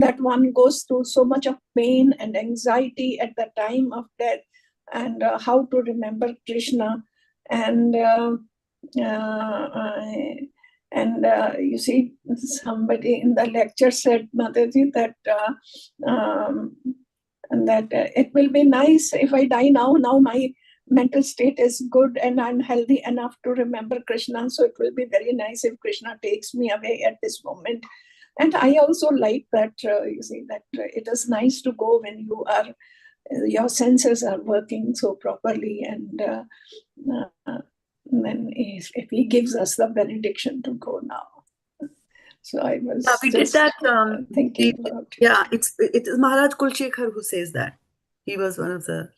that one goes through so much of pain and anxiety at the time of death, and how to remember Krishna. And you see, somebody in the lecture said, Mataji, that it will be nice if I die now. Now my mental state is good and I'm healthy enough to remember Krishna. So it will be very nice if Krishna takes me away at this moment. And I also like that, you see, that it is nice to go when you are, your senses are working so properly, and then if he gives us the benediction to go now. So I was we did that, thinking about it. Yeah, it is Maharaj Kulshekhar who says that. He was one of the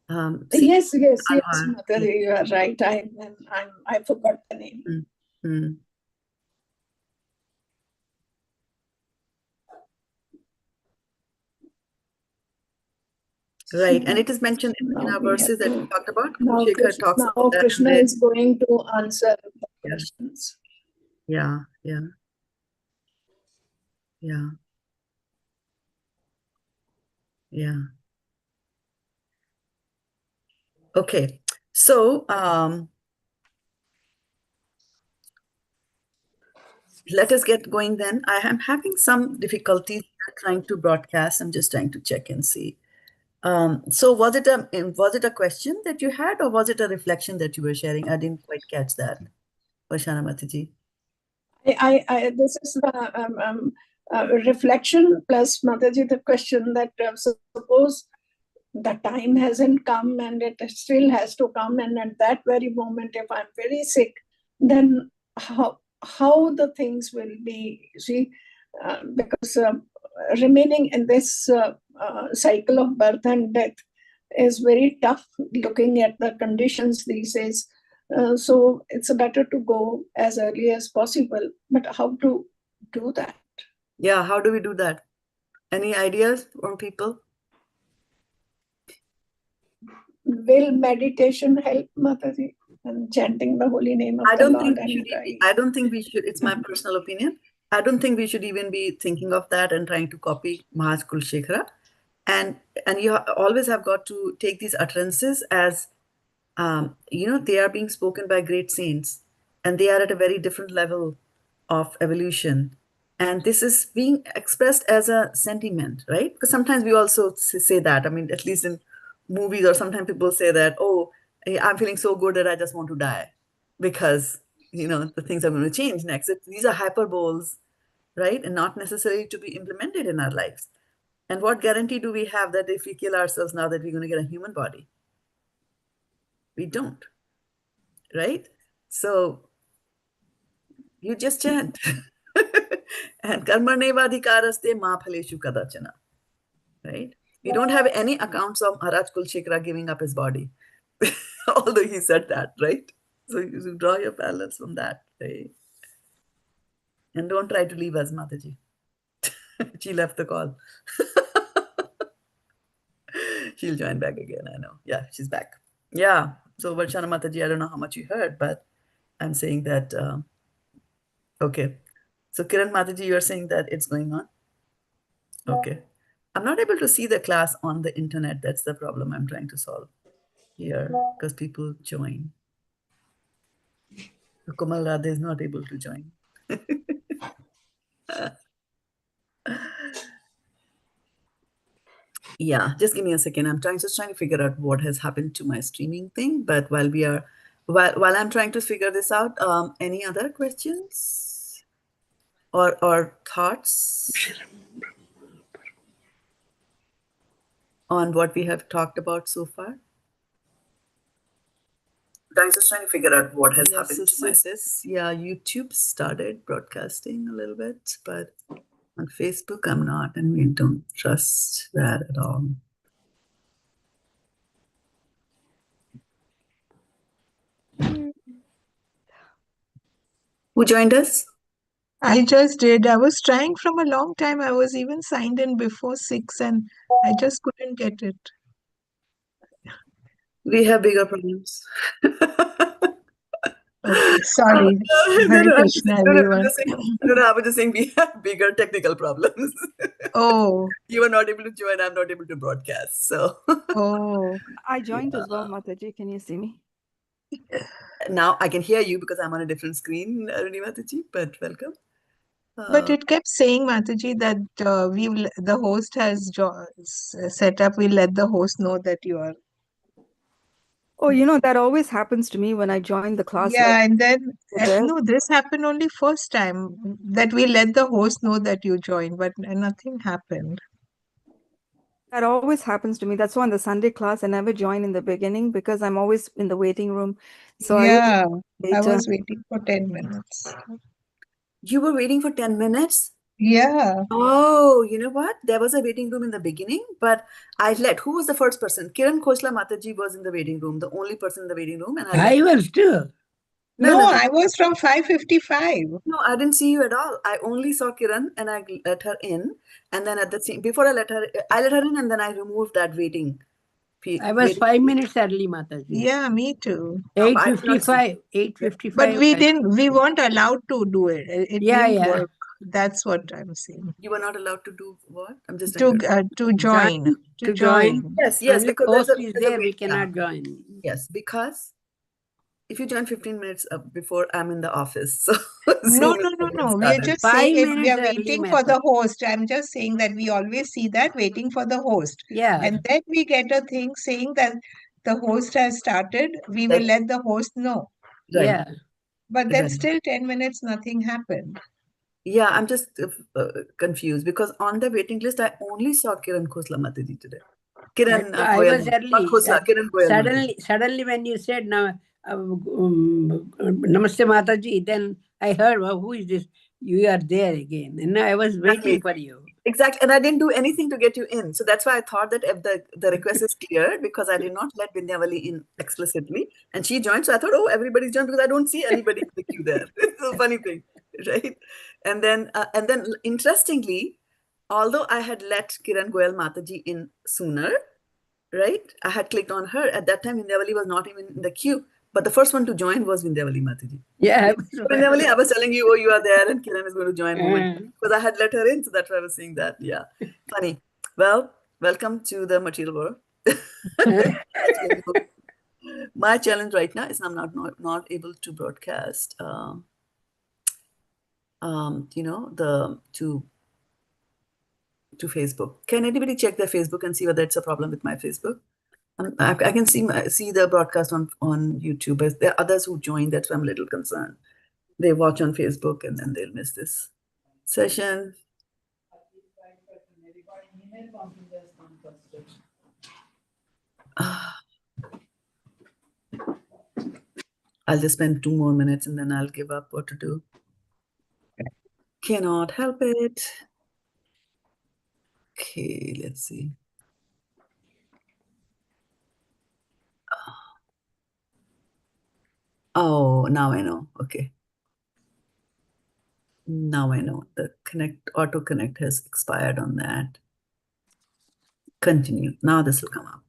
yes, Mataji, you are right. I forgot the name. Mm-hmm. Right, and it is mentioned in our verses that we talked about. Kulshekhar talks about that. Krishna is going to answer the questions. Yeah. Okay, so let us get going then. I am having some difficulties trying to broadcast. I'm just trying to check and see. So was it a question that you had, or was it a reflection that you were sharing? I didn't quite catch that, Varshana Mataji. This is the reflection plus, Mataji, the question that suppose the time hasn't come and it still has to come, and at that very moment, if I'm very sick, then how the things will be, see, because remaining in this cycle of birth and death is very tough, looking at the conditions these days. So it's better to go as early as possible. But how to do that? Yeah, how do we do that? Any ideas from people? Will meditation help, Mataji, and chanting the holy name of the Lord? I don't think we should. It's my personal opinion. I don't think we should even be thinking of that and trying to copy Maharaj Kulshekhara. And you always have got to take these utterances as, they are being spoken by great saints, and they are at a very different level of evolution. And this is being expressed as a sentiment, right? Because sometimes we also say that, I mean, at least in movies, or sometimes people say that, oh, I'm feeling so good that I just want to die because, the things are going to change next. These are hyperboles, right? And not necessarily to be implemented in our lives. And what guarantee do we have that if we kill ourselves now that we're going to get a human body? We don't, right? So you just chant. And karma-saṁjñitaḥ ma phaleshu kadachana, right? We don't have any accounts of Maharaj Kulshekhara giving up his body, although he said that, right? So you draw your parallels from that, right? And don't try to leave us, Mataji. She left the call. She'll join back again, I know. Yeah, she's back. Yeah. So Varshana Mataji, I don't know how much you heard, but I'm saying that, okay. So Kiran Mataji, you're saying that it's going on? Okay. I'm not able to see the class on the internet. That's the problem I'm trying to solve here, because people join. Komal Radhe is not able to join. Yeah, just give me a second. I'm just trying to figure out what has happened to my streaming thing. But while I'm trying to figure this out, any other questions or thoughts on what we have talked about so far? I'm just trying to figure out what has happened to my this. Yeah, YouTube started broadcasting a little bit, but on Facebook I'm not, and we don't trust that at all. Who joined us? I just did. I was trying from a long time. I was even signed in before 6 and I just couldn't get it. We have bigger problems. Okay, sorry. Hare Krishna, everyone. I was just saying we have bigger technical problems. Oh, You were not able to join, I'm not able to broadcast. So oh. I joined as well, Mataji. Can you see me? now I can hear you because I'm on a different screen, Aruni Mataji, but welcome. But it kept saying, Mataji, that the host has set up. We'll let the host know that you are. Oh, that always happens to me when I join the class. Yeah, and then there. no, this happened only first time that we let the host know that you joined, but nothing happened. That always happens to me. That's why in the Sunday class, I never join in the beginning because I'm always in the waiting room. So Yeah, I I was waiting for 10 minutes. You were waiting for 10 minutes? Yeah. Oh, you know what? There was a waiting room in the beginning, but who was the first person? Kiran Khosla Mataji was in the waiting room, the only person in the waiting room. And I was too. No, I was from 5:55. No, I didn't see you at all. I only saw Kiran and I let her in. And then before I let her in and then I removed that waiting. I was 5 minutes early, Mataji. Yeah, me too. 8:55. 8:55. But we weren't allowed to do it. It didn't work. That's what I'm saying. You were not allowed to do what? I'm just to join. To join. Yes, because host is there, we cannot join. Yes, because if you join 15 minutes before I'm in the office. So No. We are just saying if we are waiting for the host. I'm just saying that we always see that waiting for the host. Yeah. And then we get a thing saying that the host has started. We will let the host know. Right. Yeah. But then still 10 minutes, nothing happened. Yeah, I'm just confused because on the waiting list, I only saw Kiran Khosla Mataji today. Kiran, I was early. Kiran Goyal Suddenly when you said Namaste Mataji, then I heard, who is this? You are there again. And I was waiting for you. Exactly. And I didn't do anything to get you in. So that's why I thought that if the request is cleared because I did not let Vindhyavali in explicitly. And she joined. So I thought, everybody's joined because I don't see anybody in the queue there. It's a funny thing, right? And then interestingly, although I had let Kiran Goyal Mataji in sooner, right? I had clicked on her. At that time, Vindhyavali was not even in the queue. But the first one to join was Vindhyavali Mataji. Yeah. Vindhyavali, I was telling you, you are there and Kiran is going to join because I had let her in. So that's why I was saying that. Yeah. Funny. Well, welcome to the material world. My challenge right now is I'm not able to broadcast, to Facebook. Can anybody check their Facebook and see whether it's a problem with my Facebook? I can see the broadcast on YouTube, but there are others who join. That's why I'm a little concerned. They watch on Facebook and then they'll miss this session. I'll just spend 2 more minutes and then I'll give up what to do. Cannot help it. Okay, let's see. Oh, now I know. Okay. Now I know. The auto connect has expired on that. Continue. Now this will come up.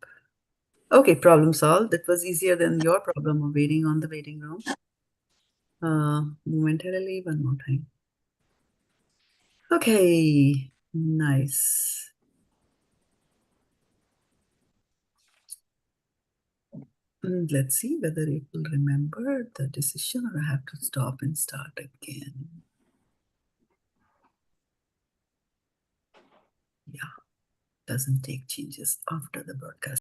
Okay, problem solved. That was easier than your problem of waiting on the waiting room. Momentarily, one more time. Okay, nice. Let's see whether it will remember the decision or I have to stop and start again. Yeah, doesn't take changes after the broadcast.